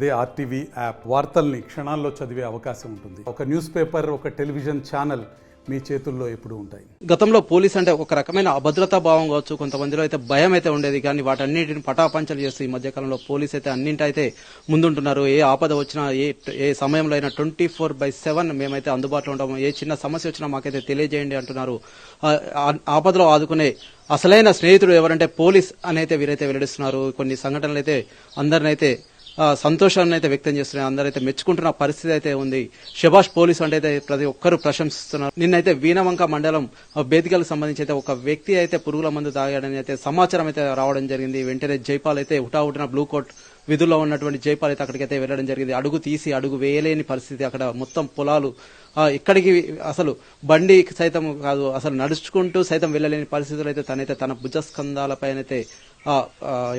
అదే RTV app వార్తల్ని క్షణాల్లో చదివే అవకాశం ఉంటుంది. ఒక న్యూస్ పేపర్, ఒక టెలివిజన్ ఛానల్ మీ చేతుల్లో ఎప్పుడూ ఉంటాయి. గతంలో పోలీస్ అంటే ఒక రకమైన అభద్రతా భావం కావచ్చు, కొంతమందిలో అయితే భయం అయితే ఉండేది. కానీ వాటన్నిటిని పటాపంచలు చేస్తూ ఈ మధ్యకాలంలో పోలీస్ అయితే అన్నింటైతే ముందుంటున్నారు. ఏ ఆపద వచ్చినా, ఏ సమయంలో అయినా 24/7 మేమైతే అందుబాటులో ఉంటాము. ఏ చిన్న సమస్య వచ్చినా మాకైతే తెలియజేయండి అంటున్నారు. ఆపదలో ఆదుకునే అసలైన స్నేహితుడు ఎవరంటే పోలీస్ అనైతే వీరైతే వెల్లడిస్తున్నారు. కొన్ని సంఘటనలు అయితే అందరినైతే సంతోషాన్ని అయితే వ్యక్తం చేస్తున్నారు. అందరైతే మెచ్చుకుంటున్న పరిస్థితి అయితే ఉంది. శభాష్ పోలీసు అంటే అయితే ప్రతి ఒక్కరూ ప్రశంసిస్తున్నారు. నిన్నైతే వీణవంక మండలం బేదికలకు సంబంధించి అయితే ఒక వ్యక్తి అయితే పురుగుల మందు తాగాడని అయితే సమాచారం అయితే రావడం జరిగింది. వెంటనే జైపాల్ అయితే హుటాహుటిన బ్లూ కోట్ విధుల్లో ఉన్నటువంటి జైపాల్ అయితే అక్కడికైతే వెళ్లడం జరిగింది. అడుగు వేయలేని పరిస్థితి. అక్కడ మొత్తం పొలాలు, ఇక్కడికి అసలు బండి సైతం కాదు, అసలు నడుచుకుంటూ సైతం వెళ్లలేని పరిస్థితులు అయితే తనైతే తన భుజస్కంధాలపైనైతే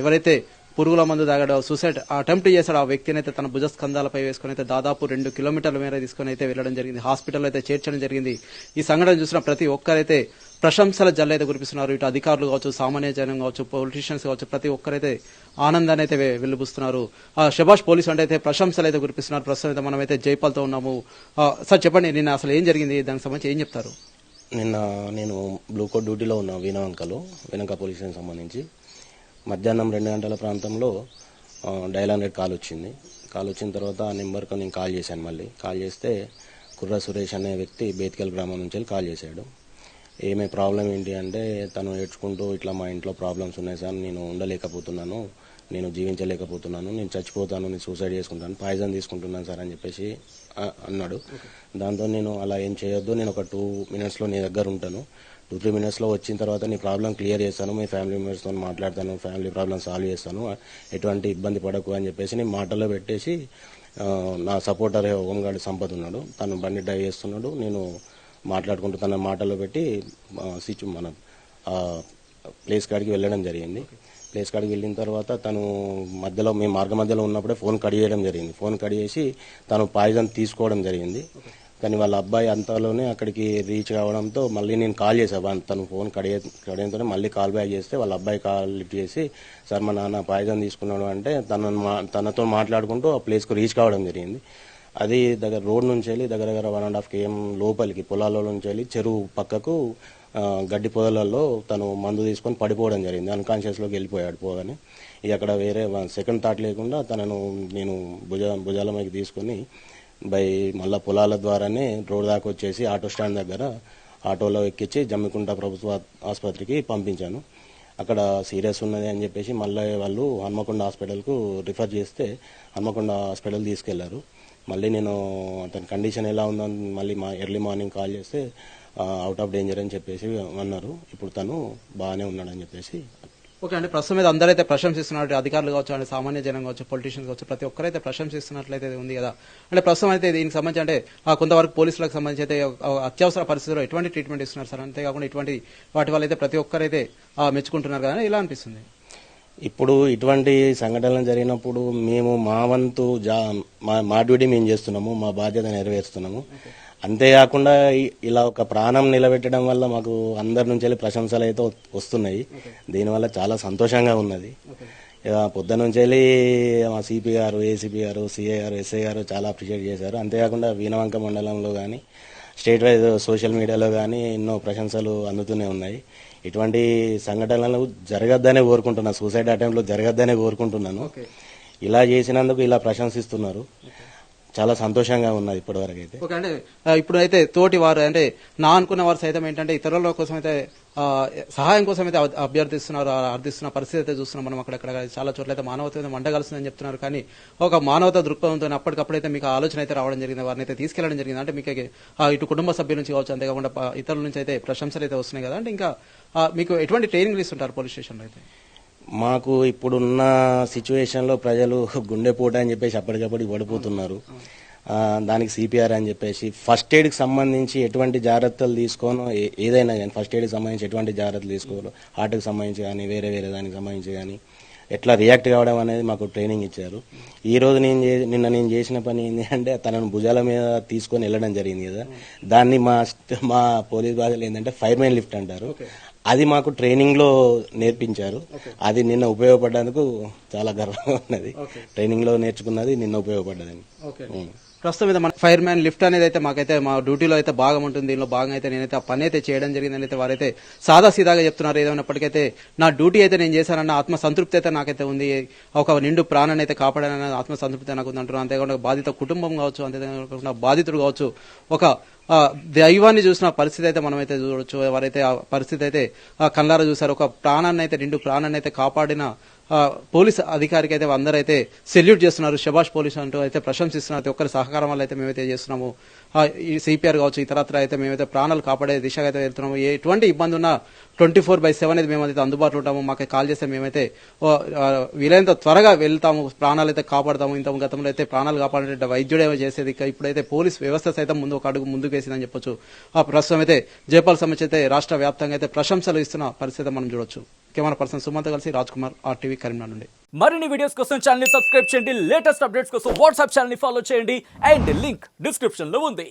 ఎవరైతే పురుగుల మందు తాగాడో, సూసైడ్ అటెంప్ట్ చేశాడు ఆ వ్యక్తిని అయితే తన భుజస్కంధాలపై వేసుకుని అయితే దాదాపు 2 కిలోమీటర్ల మేర తీసుకుని అయితే వెళ్లడం జరిగింది. హాస్పిటల్ అయితే చేర్చడం జరిగింది. ఈ సంఘటన చూసిన ప్రతి ఒక్కరైతే ప్రశంసల జల్లైతే కురిపిస్తున్నారు. ఇటు అధికారులు కావచ్చు, సామాన్య జనం కావచ్చు, పొలిటీషియన్స్ కావచ్చు, ప్రతి ఒక్కరైతే ఆనందాన్ని అయితే వెలుబుస్తున్నారు. శభాష్ పోలీసు అంటే అయితే ప్రశంసలు అయితే కురిపిస్తున్నారు. ప్రస్తుతం అయితే మనమైతే జైపాల్తో ఉన్నాము. సార్ చెప్పండి, నిన్న అసలు ఏం జరిగింది, దానికి సంబంధించి ఏం చెప్తారు? నిన్న నేను బ్లూ కోట్ డ్యూటీలో ఉన్నా వీణవంక పోలీస్ స్టేషన్ సంబంధించి. మధ్యాహ్నం 2 గంటల ప్రాంతంలో డయల్ 100 కాల్ వచ్చింది. కాల్ వచ్చిన తర్వాత ఆ నెంబర్కి నేను కాల్ చేశాను. మళ్ళీ కాల్ చేస్తే కుర్ర సురేష్ అనే వ్యక్తి బేతికల్ గ్రామం నుంచి వెళ్ళి కాల్ చేశాడు. ఏమే ప్రాబ్లం ఏంటి అంటే, తను ఏడ్చుకుంటూ ఇట్లా మా ఇంట్లో ప్రాబ్లమ్స్ ఉన్నాయి సార్, నేను ఉండలేకపోతున్నాను, నేను జీవించలేకపోతున్నాను, నేను చచ్చిపోతాను, నేను సూసైడ్ చేసుకుంటాను, పాయిజన్ తీసుకుంటున్నాను సార్ అని చెప్పేసి అన్నాడు. దాంతో నేను అలా ఏం చేయొద్దు, నేను ఒక 2 minutesలో నీ దగ్గర ఉంటాను, 2-3 minutesలో వచ్చిన తర్వాత నీ ప్రాబ్లం క్లియర్ చేస్తాను, మీ ఫ్యామిలీ మెంబర్స్తో మాట్లాడతాను, ఫ్యామిలీ ప్రాబ్లం సాల్వ్ చేస్తాను, ఎటువంటి ఇబ్బంది పడకు అని చెప్పేసి నేను మాటల్లో పెట్టేసి, నా సపోర్టర్ హోంగార్డ్ సంపత్ ఉన్నాడు, తను బండి డ్రైవ్ చేస్తున్నాడు, నేను మాట్లాడుకుంటూ తన మాటల్లో పెట్టి మన ప్లేస్ కాడికి వెళ్ళడం జరిగింది. ప్లేస్ కాడికి వెళ్ళిన తర్వాత తను మధ్యలో, మేము మార్గ మధ్యలో ఉన్నప్పుడే ఫోన్ కట్ చేయడం జరిగింది. ఫోన్ కట్ చేసి తను పాయిజన్ తీసుకోవడం జరిగింది. కానీ వాళ్ళ అబ్బాయి అంతలోనే అక్కడికి రీచ్ కావడంతో మళ్ళీ నేను కాల్ చేశాను. తను ఫోన్ కడియంతోనే మళ్ళీ కాల్ బ్యాక్ చేస్తే వాళ్ళ అబ్బాయి కాల్ లిఫ్ట్ చేసి, సార్ మా నాన్న పాయిజన్ తీసుకున్నాడు అంటే తనతో మాట్లాడుకుంటూ ఆ ప్లేస్కు రీచ్ కావడం జరిగింది. అది రోడ్ నుంచి వెళ్ళి దగ్గర 1.5 km లోపలికి పొలాల్లో నుంచి వెళ్ళి చెరువు పక్కకు గడ్డి పొదలలో తను మందు తీసుకొని పడిపోవడం జరిగింది. అన్కాన్షియస్లోకి వెళ్ళిపోయాడు. పోగానే ఇక అక్కడ వేరే సెకండ్ థాట్ లేకుండా తనను నేను భుజాల మీదకి తీసుకొని మళ్ళా పొలాల ద్వారానే రోడ్ దాకా వచ్చేసి ఆటో స్టాండ్ దగ్గర ఆటోలో ఎక్కించి జమ్మికుంట ప్రభుత్వ ఆసుపత్రికి పంపించాను. అక్కడ సీరియస్ ఉన్నది అని చెప్పేసి మళ్ళీ వాళ్ళు హన్మకొండ హాస్పిటల్కు రిఫర్ చేస్తే హన్మకొండ హాస్పిటల్ తీసుకెళ్లారు. మళ్ళీ నేను అతని కండిషన్ ఎలా ఉందని మళ్ళీ ఎర్లీ మార్నింగ్ కాల్ చేస్తే అవుట్ ఆఫ్ డేంజర్ అని చెప్పేసి అన్నారు. ఇప్పుడు తను బాగానే ఉన్నాడని చెప్పేసి. ఓకే అండి, ప్రస్తుతం మీద అందరైతే ప్రశంసిస్తున్నట్టు, అధికారులు కావచ్చు, అంటే సామాన్య జనం కావచ్చు, పొలిటీషియన్స్ కావచ్చు, ప్రతి ఒక్కరైతే ప్రశంసిస్తున్నట్లయితే ఉంది కదా. అంటే ప్రస్తుతం అయితే దీనికి సంబంధించి అంటే కొంతవరకు పోలీసులకు సంబంధించి అయితే అత్యవసర పరిస్థితుల్లో ఎటువంటి ట్రీట్మెంట్ ఇస్తున్నారు సార్? అంతేకాకుండా ఇటువంటి వాటి వల్ల అయితే ప్రతి ఒక్కరైతే మెచ్చుకుంటున్నారు కదా, ఇలా అనిపిస్తుంది. ఇప్పుడు ఇటువంటి సంఘటనలు జరిగినప్పుడు మేము మా వంతు మా డ్యూటీ మేము చేస్తున్నాము, మా బాధ్యత నెరవేరుస్తున్నాము. అంతేకాకుండా ఇలా ఒక ప్రాణం నిలబెట్టడం వల్ల మాకు అందరి నుంచి వెళ్ళి ప్రశంసలు అయితే వస్తున్నాయి. దీనివల్ల చాలా సంతోషంగా ఉన్నది. పొద్దున నుంచి వెళ్ళి మా సిపి గారు, ఏసీపీ గారు, సిఐ గారు, ఎస్ఐ గారు చాలా అప్రిషియేట్ చేశారు. అంతేకాకుండా వీణవంక మండలంలో కానీ స్టేట్ వైజ్ సోషల్ మీడియాలో కానీ ఎన్నో ప్రశంసలు అందుతూనే ఉన్నాయి. ఇటువంటి సంఘటనలు జరగద్దనే కోరుకుంటున్నాను, సూసైడ్ అటెంప్ట్లు జరగద్దనే కోరుకుంటున్నాను. ఇలా చేసినందుకు ఇలా ప్రశంసిస్తున్నారు, చాలా సంతోషంగా ఉన్నది ఇప్పటివరకు అయితే. ఓకే, అంటే ఇప్పుడు అయితే తోటి వారు అంటే నా అనుకున్న వారు సైతం ఏంటంటే ఇతరుల కోసం అయితే సహాయం కోసం అయితే అర్థిస్తున్న పరిస్థితి అయితే చూస్తున్నాం మనం. అక్కడక్కడ చాలా చోట్ల అయితే మానవత మంటగలుస్తుందని చెప్తున్నారు. కానీ ఒక మానవత దృక్పథంతో అప్పటికప్పుడైతే మీకు ఆలోచన అయితే రావడం జరిగింది, వారిని అయితే తీసుకెళ్లడం జరిగింది. అంటే మీకు ఇటు కుటుంబ సభ్యుల నుంచి కావచ్చు, అంతేకాకుండా ఇతరుల నుంచి అయితే ప్రశంసలు అయితే వస్తున్నాయి కదా. అంటే ఇంకా మీకు ఎటువంటి ట్రైనింగ్ ఇస్తుంటారు పోలీస్ స్టేషన్లో అయితే? మాకు ఇప్పుడున్న సిచ్యువేషన్లో ప్రజలు గుండెపోటు అని చెప్పేసి అప్పటికప్పటికి పడిపోతున్నారు. దానికి సిపిఆర్ అని చెప్పేసి ఫస్ట్ ఎయిడ్కి సంబంధించి ఎటువంటి జాగ్రత్తలు తీసుకోను, ఏదైనా కానీ ఫస్ట్ ఎయిడ్కి సంబంధించి ఎటువంటి జాగ్రత్తలు తీసుకోవాలి, హార్ట్కి సంబంధించి కానీ వేరే దానికి సంబంధించి కానీ ఎట్లా రియాక్ట్ కావడం అనేది మాకు ట్రైనింగ్ ఇచ్చారు. ఈ రోజు నిన్న నేను చేసిన పని ఏంటి అంటే, తనను భుజాల మీద తీసుకొని వెళ్ళడం జరిగింది కదా, దాన్ని మా పోలీస్ భాషలో ఏంటంటే ఫైర్మెన్ లిఫ్ట్ అంటారు. అది మాకు ట్రైనింగ్ లో నేర్పించారు. అది నిన్న ఉపయోగపడ్డందుకు చాలా గర్వంగా ఉన్నది. ట్రైనింగ్ లో నేర్చుకున్నది నిన్న ఉపయోగపడ్డదని. ప్రస్తుతం మీద మన ఫైర్ మ్యాన్ లిఫ్ట్ అనేది అయితే మాకైతే మా డ్యూటీలో అయితే భాగం ఉంటుంది. దీనిలో భాగంగా అయితే నేనైతే ఆ పని అయితే చేయడం జరిగిందని అయితే వారైతే సాదా సీదాగా చెప్తున్నారు. ఏదైనప్పటికైతే నా డ్యూటీ అయితే నేను చేశానన్న ఆత్మ సంతృప్తి అయితే నాకైతే ఉంది. ఒక నిండు ప్రాణాన్ని అయితే కాపాడానన్న ఆత్మ సంతృప్తి నాకు ఉంది అంటున్నారు. అంతేకాకుండా బాధిత కుటుంబం కావచ్చు, అంతేకాకుండా బాధితుడు కావచ్చు, ఒక దైవాన్ని చూసిన పరిస్థితి అయితే మనమైతే చూడొచ్చు. వారైతే ఆ పరిస్థితి అయితే కళ్ళారా చూశారు. ఒక ప్రాణాన్ని అయితే నిండు ప్రాణాన్ని అయితే కాపాడిన పోలీస్ అధికారికి అయితే అందరైతే సెల్యూట్ చేస్తున్నారు. శభాష్ పోలీస్ అంటూ అయితే ప్రశంసిస్తున్నారు. ప్రతి ఒక్కరి సహకారం వల్ల అయితే మేమైతే చేస్తున్నాము. ఈ సిపిఆర్ కావచ్చు, ఇతరత్ర అయితే మేమైతే ప్రాణాలు కాపాడే దిశగా అయితే వెళ్తున్నాము. ఎటువంటి ఇబ్బంది ఉన్నా 24/7 అయితే మేమైతే అందుబాటులో ఉంటాము. మాకు కాల్ చేస్తే మేమైతే వీలైనంత త్వరగా వెళ్తాము, ప్రాణాలు అయితే కాపాడతాము. ఇంత గతంలో అయితే ప్రాణాలు కాపాడే వైద్యుడే చేసేది, ఇప్పుడైతే పోలీస్ వ్యవస్థ సైతం ముందు ఒక అడుగు ముందుకు వేసిందని చెప్పొచ్చు. ప్రస్తుతం అయితే జైపాల్ సమస్య అయితే రాష్ట్ర వ్యాప్తంగా అయితే ప్రశంసలు ఇస్తున్న పరిస్థితి మనం చూడొచ్చు. కెమెరా పర్సన్ సుమంత్ కలిసి రాజ్ కుమార్, RTV కరీంనగర్ నుండి. మరిన్ని వీడియోస్ కోసం ఛానల్ ని సబ్స్క్రైబ్ చేయండి. లేటెస్ట్ అప్డేట్స్ కోసం వాట్సాప్ ఛానల్ ని ఫాలో చేయండి. అండ్ లింక్ డిస్క్రిప్షన్ లో ఉంది.